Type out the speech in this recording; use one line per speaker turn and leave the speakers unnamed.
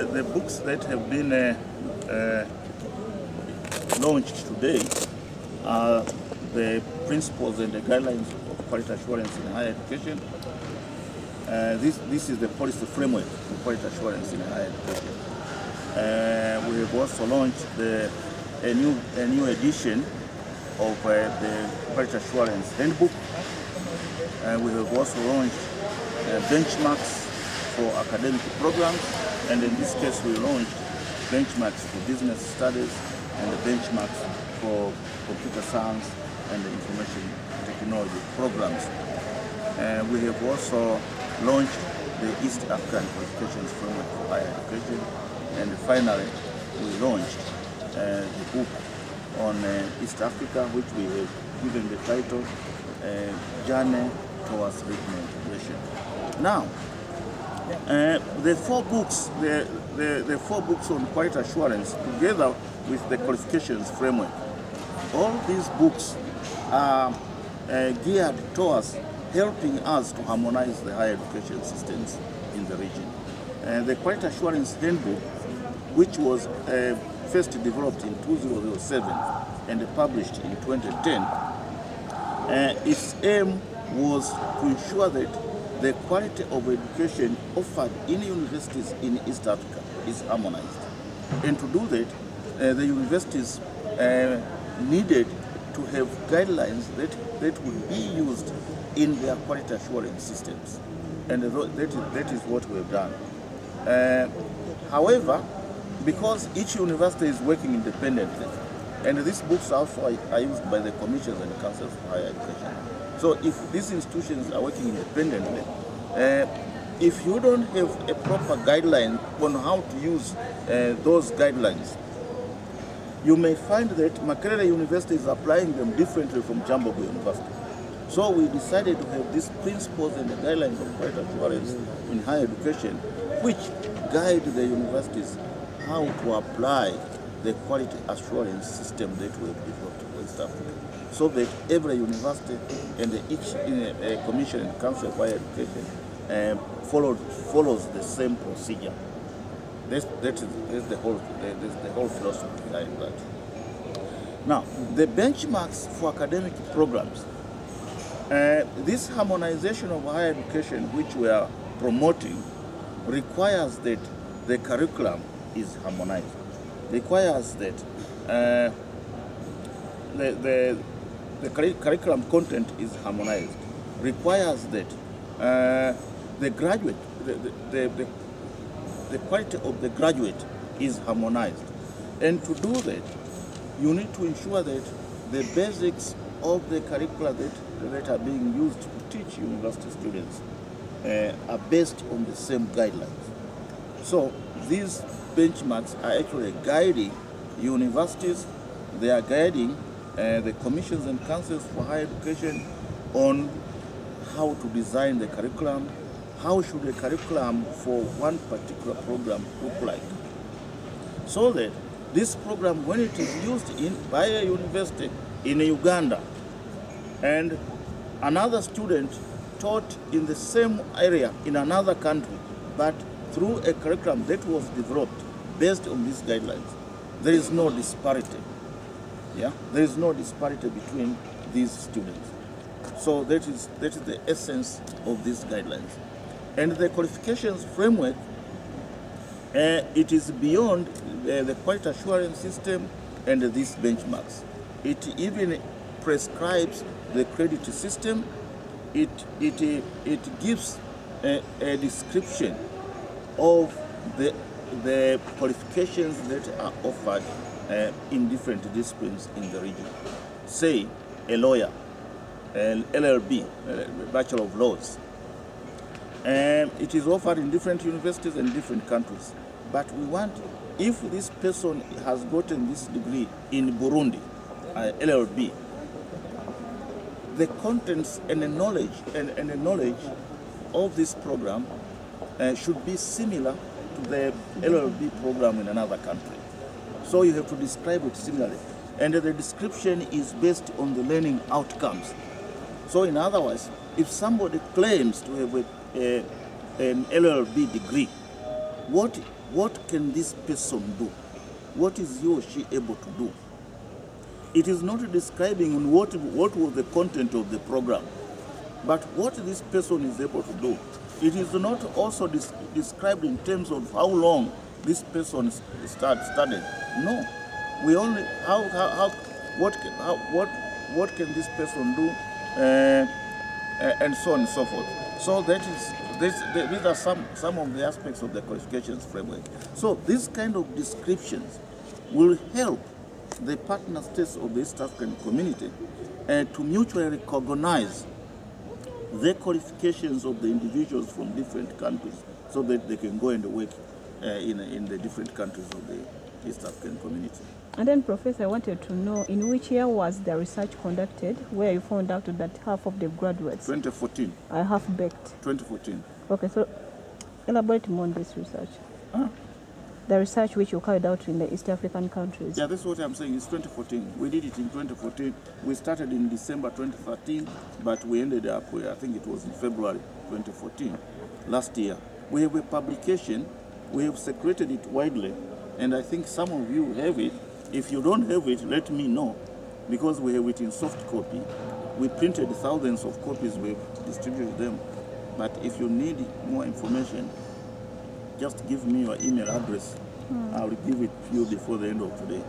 The books that have been launched today are the principles and the guidelines of quality assurance in higher education. This is the policy framework for quality assurance in higher education. We have also launched a new edition of the quality assurance handbook. We have also launched benchmarks for academic programs, and in this case we launched benchmarks for business studies and the benchmarks for computer science and the information technology programs. We have also launched the East African Qualifications Framework for Higher Education, and finally we launched the book on East Africa, which we have given the title Journey Towards Regional Integration. Now, the four books on quality assurance, together with the qualifications framework, all these books are geared towards helping us to harmonize the higher education systems in the region. The quality assurance handbook, which was first developed in 2007 and published in 2010, its aim was to ensure that the quality of education offered in universities in East Africa is harmonized. And to do that, the universities needed to have guidelines that would be used in their quality assurance systems. And that is what we have done. However, because each university is working independently, and these books also are used by the commissions and councils for higher education. So if these institutions are working independently, if you don't have a proper guideline on how to use those guidelines, you may find that Makerere University is applying them differently from Jambogo University. So we decided to have these principles and the guidelines of quality assurance in higher education, which guide the universities how to apply the quality assurance system that we have developed in West Africa, so that every university and each commission and council of higher education follows the same procedure. That's the whole philosophy behind that. Now, the benchmarks for academic programs. This harmonization of higher education, which we are promoting, requires that the curriculum is harmonized. Requires that the curriculum content is harmonized. Requires that the quality of the graduate is harmonized. And to do that, you need to ensure that the basics of the curricula that are being used to teach university students are based on the same guidelines. So these benchmarks are actually guiding universities, they are guiding the commissions and councils for higher education on how to design the curriculum, how should the curriculum for one particular program look like. So that this program, when it is used by a university in Uganda, and another student taught in the same area in another country, but through a curriculum that was developed based on these guidelines, there is no disparity. Yeah, there is no disparity between these students. So that is the essence of these guidelines. And the qualifications framework, it is beyond the quality assurance system and these benchmarks. It even prescribes the credit system. It gives a description of the qualifications that are offered in different disciplines in the region. Say, a lawyer, an LLB, Bachelor of Laws. It is offered in different universities and different countries. But we want, if this person has gotten this degree in Burundi, LLB, the contents and the knowledge of this program should be similar to the LLB program in another country. So you have to describe it similarly. And the description is based on the learning outcomes. So in other words, if somebody claims to have an LLB degree, what what can this person do? What is he or she able to do? It is not describing what was the content of the program, but what this person is able to do. It is not also described in terms of how long this person studied. No, we only what can this person do, and so on and so forth. So these are some of the aspects of the qualifications framework. So these kind of descriptions will help the partner states of the East African community to mutually recognize the qualifications of the individuals from different countries, so that they can go and work in the different countries of the East African community.
And then, Professor, I wanted to know, in which year was the research conducted where you found out that half of the graduates
2014.
are half-baked?
2014.
Okay, so elaborate more on this research. The research which you carried out in the East African countries.
Yeah, that's what I'm saying. It's 2014. We did it in 2014. We started in December 2013, but we ended up, I think it was in February 2014, last year. We have a publication. We have circulated it widely, and I think some of you have it. If you don't have it, let me know, because we have it in soft copy. We printed thousands of copies. We've distributed them. But if you need more information, just give me your email address. I will give it to you before the end of today.